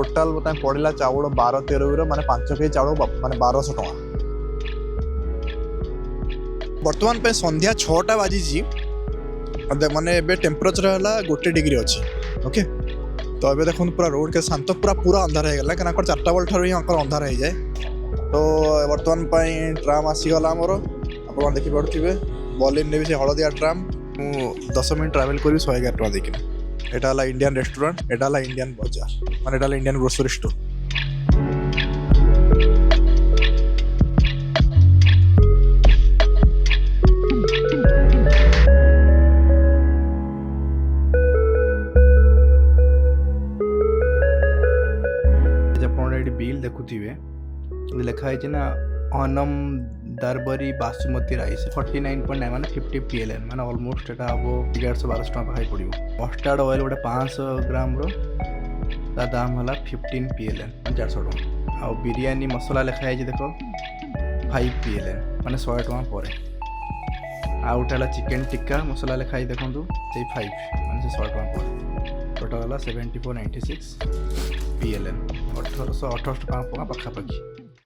Total बताए पड़ा चाउल 12-13 माने 5 केजी चाउल माने 1200 टका। बर्तमान पे संध्या 6टा बाजी माने एबे टेम्परेचर है 1 डिग्री अच्छी। ओके तो अबे देखो पूरा रोड के शांत पूरा पूरा अंधार हो गला क्या 4टा बेल ठार ही अंधार हो जाए। तो बर्तमान ट्राम आसीगला आमर आप देखिपे बलिन भी से हलदिया ट्राम 10 मिनट ट्रावेल करी 111 टका देखिए। यहाँ इंडियन रेस्टोरेंट यहाँ इंडियन बाजार माने यहाँ इंडियन ग्रोसरी स्टोर। बिल देखुवे लिखा है ना अनम दारबरी बासुमती राइस 49.9 माने 50 PLN माने ऑलमोस्ट एटा हम 1100-1200 टका पाई पड़ो। मस्टार्ड ऑयल गोटे 500 ग्राम रो ता दाम हला 15 PLN 400 टका। आ बिरयानी मसला लिखा है देखो 5 PLN माने 100 टका परे। आ उठाला चिकन टिक्का मसला लिखा है देखो से 5 माने 100 टका परे। टोटल हला 74.96 PLN 1828 टका पाखापाखि।